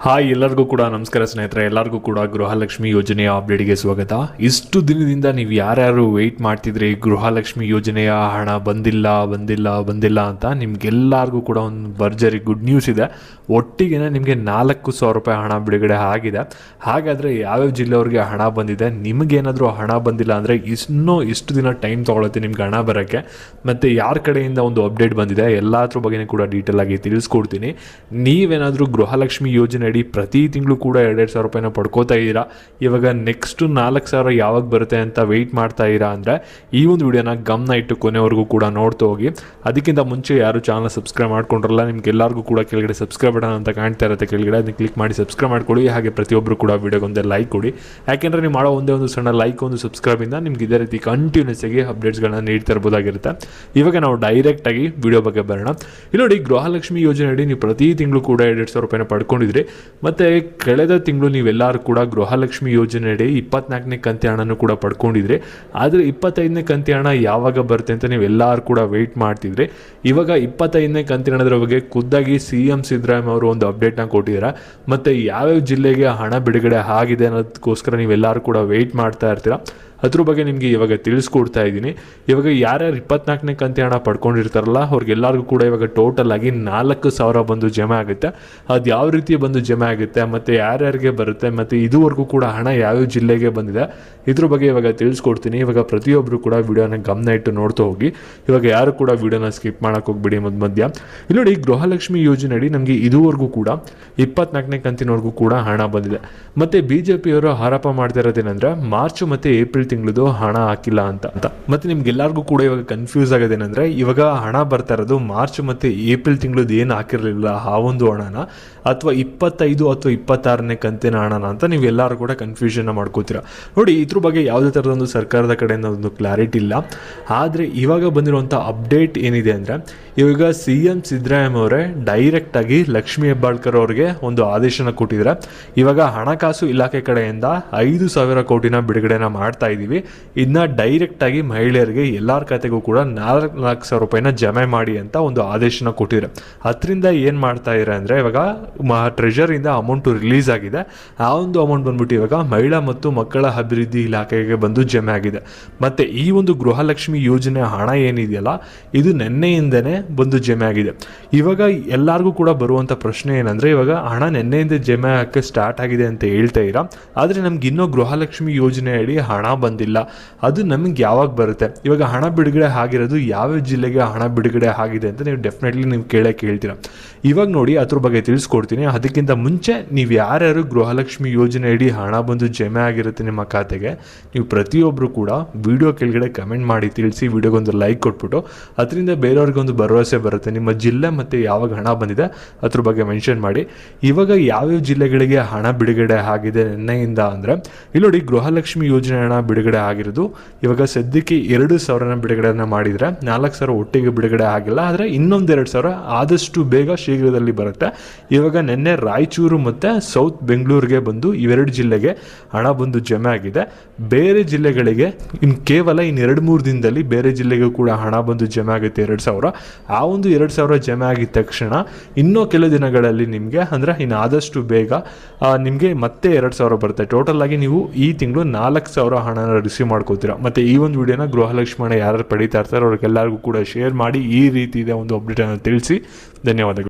Hi ಎಲ್ಲರಿಗೂ ಕೂಡ ನಮಸ್ಕಾರ ಸ್ನೇಹಿತರೆ, ಎಲ್ಲರಿಗೂ ಕೂಡ ಗೃಹಲಕ್ಷ್ಮಿ ಯೋಜನೆಯ ಅಪ್ಡೇಟ್ಗೆ ಸ್ವಾಗತ. ಇಷ್ಟು ದಿನದಿಂದ ನೀವು ಯಾರ್ಯಾರು ವೆಯ್ಟ್ ಮಾಡ್ತಿದ್ರಿ ಗೃಹಲಕ್ಷ್ಮಿ ಯೋಜನೆಯ ಹಣ ಬಂದಿಲ್ಲ ಅಂತ, ನಿಮ್ಗೆಲ್ಲರಿಗೂ ಕೂಡ ಒಂದು ಭರ್ಜರಿ ಗುಡ್ ನ್ಯೂಸ್ ಇದೆ. ಒಟ್ಟಿಗೆ ನಿಮಗೆ 4,000 ರೂಪಾಯಿ ಹಣ ಬಿಡುಗಡೆ ಆಗಿದೆ. ಹಾಗಾದರೆ ಯಾವ್ಯಾವ ಜಿಲ್ಲೆಯವ್ರಿಗೆ ಹಣ ಬಂದಿದೆ, ನಿಮಗೇನಾದರೂ ಹಣ ಬಂದಿಲ್ಲ ಅಂದರೆ ಇಷ್ಟು ದಿನ ಟೈಮ್ ತೊಗೊಳುತ್ತೆ ನಿಮ್ಗೆ ಹಣ ಬರೋಕ್ಕೆ, ಮತ್ತು ಯಾರ ಕಡೆಯಿಂದ ಒಂದು ಅಪ್ಡೇಟ್ ಬಂದಿದೆ ಎಲ್ಲದ್ರ ಬಗ್ಗೆ ಕೂಡ ಡೀಟೇಲ್ ಆಗಿ ತಿಳಿಸ್ಕೊಡ್ತೀನಿ. ನೀವೇನಾದರೂ ಗೃಹಲಕ್ಷ್ಮಿ ಯೋಜನೆ ಅಡಿ ಪ್ರತಿ ತಿಂಗಳು ಕೂಡ 2,000 ರೂಪಾಯಿನ ಪಡ್ಕೋತಾ ಇದ್ದೀರಾ, ಇವಾಗ ನೆಕ್ಸ್ಟ್ 4,000 ಯಾವಾಗ ಬರುತ್ತೆ ಅಂತ ವೆಯ್ಟ್ ಮಾಡ್ತಾ ಇದ್ದೀರಾ ಅಂದರೆ ಈ ಒಂದು ವಿಡಿಯೋನ ಗಮನ ಇಟ್ಟು ಕೊನೆವರೆಗೂ ಕೂಡ ನೋಡ್ತಾ ಹೋಗಿ. ಅದಕ್ಕಿಂತ ಮುಂಚೆ ಯಾರು ಚಾನಲ್ ಸಬ್ಸ್ಕ್ರೈಬ್ ಮಾಡ್ಕೊಂಡ್ರಲ್ಲ, ನಿಮ್ಗೆಲ್ಲರಿಗೂ ಕೂಡ ಕೆಳಗಡೆ ಸಬ್ಸ್ಕ್ರೈಬ್ ಬಟನ್ ಅಂತ ಕಾಣ್ತಾ ಇರುತ್ತೆ, ಕೆಳಗಡೆ ಅದನ್ನ ಕ್ಲಿಕ್ ಮಾಡಿ ಸಬ್ಸ್ಕ್ರೈಬ್ ಮಾಡ್ಕೊಳ್ಳಿ. ಹಾಗೆ ಪ್ರತಿಯೊಬ್ಬರು ಕೂಡ ವಿಡಿಯೋಗೊಂದು ಲೈಕ್ ಕೊಡಿ, ಯಾಕೆಂದರೆ ನೀವು ಮಾಡೋ ಒಂದೇ ಒಂದು ಸಣ್ಣ ಲೈಕ್, ಒಂದು ಸಬ್ಸ್ಕ್ರೈಬಿಂದ ನಿಮ್ಗೆ ಇದೇ ರೀತಿ ಕಂಟಿನ್ಯೂಸ್ ಆಗಿ ಅಪ್ಡೇಟ್ಸ್ಗಳನ್ನ ನೀಡ್ತಾ ಇರ್ಬೋದಾಗಿರುತ್ತೆ. ಇವಾಗ ನಾವು ಡೈರೆಕ್ಟಾಗಿ ವಿಡಿಯೋ ಬಗ್ಗೆ ಬರೋಣ. ಇಲ್ಲಿ ನೋಡಿ, ಗೃಹಲಕ್ಷ್ಮಿ ಯೋಜನೆ ಅಡಿ ನೀವು ಪ್ರತಿ ತಿಂಗಳು ಕೂಡ 2,000 ರೂಪಾಯಿನ ಪಡ್ಕೊಂಡಿದ್ರಿ. ಮತ್ತು ಕಳೆದ ತಿಂಗಳು ನೀವೆಲ್ಲರೂ ಕೂಡ ಗೃಹಲಕ್ಷ್ಮಿ ಯೋಜನೆ ಅಡಿ 24ನೇ ಕಂತಿ ಹಣನೂ ಕೂಡ ಪಡ್ಕೊಂಡಿದ್ರಿ. ಆದರೆ 25ನೇ ಕಂತಿ ಹಣ ಯಾವಾಗ ಬರುತ್ತೆ ಅಂತ ನೀವೆಲ್ಲರೂ ಕೂಡ ವೆಯ್ಟ್ ಮಾಡ್ತಿದ್ರಿ. ಇವಾಗ 25ನೇ ಕಂತಿ ಹಣದ ಬಗ್ಗೆ ಖುದ್ದಾಗಿ CM ಸಿದ್ದರಾಮಯ್ಯ ಅವರು ಒಂದು ಅಪ್ಡೇಟ್ನ ಕೊಟ್ಟಿದ್ದಾರೆ. ಮತ್ತು ಯಾವ್ಯಾವ ಜಿಲ್ಲೆಗೆ ಹಣ ಬಿಡುಗಡೆ ಆಗಿದೆ ಅನ್ನೋದಕ್ಕೋಸ್ಕರ ನೀವೆಲ್ಲರೂ ಕೂಡ ವೆಯ್ಟ್ ಮಾಡ್ತಾ ಇರ್ತೀರ. ಅದ್ರ ಬಗ್ಗೆ ನಿಮಗೆ ಇವಾಗ ತಿಳಿಸ್ಕೊಡ್ತಾ ಇದ್ದೀನಿ. ಇವಾಗ ಯಾರ್ಯಾರು 24ನೇ ಕಂತಿ ಹಣ ಪಡ್ಕೊಂಡಿರ್ತಾರಲ್ಲ ಅವ್ರಿಗೆಲ್ಲರಿಗೂ ಕೂಡ ಇವಾಗ ಟೋಟಲ್ ಆಗಿ 4,000 ಬಂದು ಜಮೆ ಆಗುತ್ತೆ. ಅದು ಯಾವ ರೀತಿ ಬಂದು ಜಮೆ ಆಗುತ್ತೆ ಮತ್ತು ಯಾರ್ಯಾರಿಗೆ ಬರುತ್ತೆ ಮತ್ತು ಇದುವರೆಗೂ ಕೂಡ ಹಣ ಯಾವ್ಯಾವ ಜಿಲ್ಲೆಗೆ ಬಂದಿದೆ ಇದ್ರ ಬಗ್ಗೆ ಇವಾಗ ತಿಳಿಸ್ಕೊಡ್ತೀನಿ. ಇವಾಗ ಪ್ರತಿಯೊಬ್ಬರು ಕೂಡ ವಿಡಿಯೋನ ಗಮನ ಇಟ್ಟು ನೋಡ್ತಾ ಹೋಗಿ. ಇವಾಗ ಯಾರು ಕೂಡ ವಿಡಿಯೋನ ಸ್ಕಿಪ್ ಮಾಡೋಕೆ ಹೋಗ್ಬಿಡಿ ಮಧ್ಯ. ಇಲ್ಲಿ ನೋಡಿ, ಗೃಹಲಕ್ಷ್ಮಿ ಯೋಜನೆ ಅಡಿ ನಮಗೆ ಇದುವರೆಗೂ ಕೂಡ 24ನೇ ಕಂತಿನವರೆಗೂ ಕೂಡ ಹಣ ಬಂದಿದೆ. ಮತ್ತು BJPಯವರು ಆರೋಪ ಮಾಡ್ತಾ ಇರೋದೇನೆಂದರೆ ಮಾರ್ಚ್ ಮತ್ತು ಏಪ್ರಿಲ್ ತಿಂಗಳದು ಹಣ ಹಾಕಿಲ್ಲ ಅಂತ. ಮತ್ತೆ ನಿಮ್ಗೆಲ್ಲರಿಗೂ ಕೂಡ ಇವಾಗ ಕನ್ಫ್ಯೂಸ್ ಆಗೋದೇನೆಂದರೆ, ಇವಾಗ ಹಣ ಬರ್ತಾ ಇರೋದು ಮಾರ್ಚ್ ಮತ್ತು ಏಪ್ರಿಲ್ ತಿಂಗಳದ್ದು ಏನು ಹಾಕಿರಲಿಲ್ಲ ಆ ಒಂದು ಹಣನ, ಅಥವಾ 25 ಅಥವಾ 26ನೇ ಕಂತಿನ ಹಣನ ಅಂತ ನೀವೆಲ್ಲರೂ ಕೂಡ ಕನ್ಫ್ಯೂಷನ್ನ ಮಾಡ್ಕೋತೀರಾ. ನೋಡಿ, ಇದ್ರ ಬಗ್ಗೆ ಯಾವುದೇ ಥರದೊಂದು ಸರ್ಕಾರದ ಕಡೆಯಿಂದ ಒಂದು ಕ್ಲಾರಿಟಿ ಇಲ್ಲ. ಆದರೆ ಇವಾಗ ಬಂದಿರುವಂಥ ಅಪ್ಡೇಟ್ ಏನಿದೆ ಅಂದರೆ, ಇವಾಗ CM ಸಿದ್ದರಾಮಯ್ಯ ಅವರೇ ಡೈರೆಕ್ಟಾಗಿ ಲಕ್ಷ್ಮೀ ಹೆಬ್ಬಾಳ್ಕರ್ ಅವ್ರಿಗೆ ಒಂದು ಆದೇಶನ ಕೊಟ್ಟಿದ್ದಾರೆ. ಇವಾಗ ಹಣಕಾಸು ಇಲಾಖೆ ಕಡೆಯಿಂದ 5,000 ಕೋಟಿನ ಬಿಡುಗಡೆನ ಮಾಡ್ತಾ ಇದ್ದೀವಿ. ಇದನ್ನ ಡೈರೆಕ್ಟಾಗಿ ಮಹಿಳೆಯರಿಗೆ ಎಲ್ಲರ ಖಾತೆಗೂ ಕೂಡ 4,00,000 ರೂಪಾಯಿನ ಜಮೆ ಮಾಡಿ ಅಂತ ಒಂದು ಆದೇಶನ ಕೊಟ್ಟಿದ್ದಾರೆ. ಅದರಿಂದ ಏನು ಮಾಡ್ತಾ ಇದ್ದಾರೆ ಅಂದರೆ, ಇವಾಗ ಟ್ರೆಷರಿಂದ ಅಮೌಂಟು ರಿಲೀಸ್ ಆಗಿದೆ. ಆ ಒಂದು ಅಮೌಂಟ್ ಬಂದ್ಬಿಟ್ಟು ಇವಾಗ ಮಹಿಳಾ ಮತ್ತು ಮಕ್ಕಳ ಅಭಿವೃದ್ಧಿ ಇಲಾಖೆಗೆ ಬಂದು ಜಮೆ ಆಗಿದೆ. ಮತ್ತು ಈ ಒಂದು ಗೃಹಲಕ್ಷ್ಮಿ ಯೋಜನೆ ಹಣ ಏನಿದೆಯಲ್ಲ, ಇದು ನಿನ್ನೆಯಿಂದನೇ ಬಂದು ಜಮೆ ಆಗಿದೆ. ಇವಾಗ ಎಲ್ಲರಿಗೂ ಕೂಡ ಬರುವಂಥ ಪ್ರಶ್ನೆ ಏನಂದರೆ, ಇವಾಗ ಹಣ ನಿನ್ನೆಯಿಂದ ಜಮೆ ಆಗೋಕ್ಕೆ ಸ್ಟಾರ್ಟ್ ಆಗಿದೆ ಅಂತ ಹೇಳ್ತಾ ಇರಾ, ಆದರೆ ನಮ್ಗೆ ಇನ್ನೂ ಗೃಹಲಕ್ಷ್ಮಿ ಯೋಜನೆ ಅಡಿ ಹಣ ಬಂದಿಲ್ಲ, ಅದು ನಮಗೆ ಯಾವಾಗ ಬರುತ್ತೆ? ಇವಾಗ ಹಣ ಬಿಡುಗಡೆ ಆಗಿರೋದು ಯಾವ್ಯಾವ ಜಿಲ್ಲೆಗೆ ಹಣ ಬಿಡುಗಡೆ ಆಗಿದೆ ಅಂತ ನೀವು ಡೆಫಿನೆಟ್ಲಿ ನೀವು ಕೇಳ್ತೀರಾ. ಇವಾಗ ನೋಡಿ, ಅದ್ರ ಬಗ್ಗೆ ತಿಳಿಸ್ಕೊಡ್ತೀನಿ. ಅದಕ್ಕಿಂತ ಮುಂಚೆ ನೀವು ಯಾರ್ಯಾರು ಗೃಹಲಕ್ಷ್ಮಿ ಯೋಜನೆ ಅಡಿ ಹಣ ಬಂದು ಜಮೆ ಆಗಿರುತ್ತೆ ನಿಮ್ಮ ಖಾತೆಗೆ, ನೀವು ಪ್ರತಿಯೊಬ್ಬರು ಕೂಡ ವಿಡಿಯೋ ಕೆಳಗಡೆ ಕಮೆಂಟ್ ಮಾಡಿ ತಿಳಿಸಿ, ವಿಡಿಯೋಗೊಂದು ಲೈಕ್ ಕೊಟ್ಬಿಟ್ಟು. ಅದರಿಂದ ಬೇರೆಯವ್ರಿಗೊಂದು ಭರವಸೆ ಬರುತ್ತೆ, ನಿಮ್ಮ ಜಿಲ್ಲೆ ಮತ್ತು ಯಾವಾಗ ಹಣ ಬಂದಿದೆ ಅದ್ರ ಬಗ್ಗೆ ಮೆನ್ಷನ್ ಮಾಡಿ. ಇವಾಗ ಯಾವ್ಯಾವ ಜಿಲ್ಲೆಗಳಿಗೆ ಹಣ ಬಿಡುಗಡೆ ಆಗಿದೆ ನಿನ್ನೆಯಿಂದ ಅಂದರೆ, ಇಲ್ಲಿ ನೋಡಿ, ಗೃಹಲಕ್ಷ್ಮಿ ಯೋಜನೆ ಹಣ ಬಿಡುಗಡೆ ಆಗಿರೋದು ಇವಾಗ ಸದ್ಯಕ್ಕೆ 2,000ನ ಬಿಡುಗಡೆಯನ್ನು ಮಾಡಿದರೆ 4,000 ಒಟ್ಟಿಗೆ ಬಿಡುಗಡೆ ಆಗಿಲ್ಲ. ಆದರೆ ಇನ್ನೊಂದು 2,000 ಆದಷ್ಟು ಬೇಗ ಶೀಘ್ರದಲ್ಲಿ ಬರುತ್ತೆ. ಇವಾಗ ನಿನ್ನೆ ರಾಯಚೂರು ಮತ್ತು ಸೌತ್ ಬೆಂಗಳೂರಿಗೆ ಬಂದು ಇವೆರಡು ಜಿಲ್ಲೆಗೆ ಹಣ ಬಂದು ಜಮೆ ಆಗಿದೆ. ಬೇರೆ ಜಿಲ್ಲೆಗಳಿಗೆ ಕೇವಲ 2-3 ದಿನದಲ್ಲಿ ಬೇರೆ ಜಿಲ್ಲೆಗೂ ಕೂಡ ಹಣ ಬಂದು ಜಮೆ ಆಗುತ್ತೆ 2,000. ಆ ಒಂದು 2,000 ಜಮೆ ಆಗಿದ ತಕ್ಷಣ ಇನ್ನೂ ಕೆಲವು ದಿನಗಳಲ್ಲಿ ನಿಮಗೆ, ಅಂದರೆ ಇನ್ನು ಆದಷ್ಟು ಬೇಗ ನಿಮಗೆ ಮತ್ತೆ 2,000 ಬರುತ್ತೆ. ಟೋಟಲ್ ಆಗಿ ನೀವು ಈ ತಿಂಗಳು 4,000 ಹಣನ ರಿಸೀವ್ ಮಾಡ್ಕೋತೀರಾ. ಮತ್ತು ಈ ಒಂದು ವಿಡಿಯೋನ ಗೃಹಲಕ್ಷ್ಮಿ ಹಣ ಯಾರು ಪಡೀತಾ ಇರ್ತಾರೆ ಅವ್ರಿಗೆಲ್ಲರಿಗೂ ಕೂಡ ಶೇರ್ ಮಾಡಿ. ಈ ರೀತಿ ಇದೆ ಒಂದು ಅಪ್ಡೇಟನ್ನು ತಿಳಿಸಿ. ಧನ್ಯವಾದಗಳು.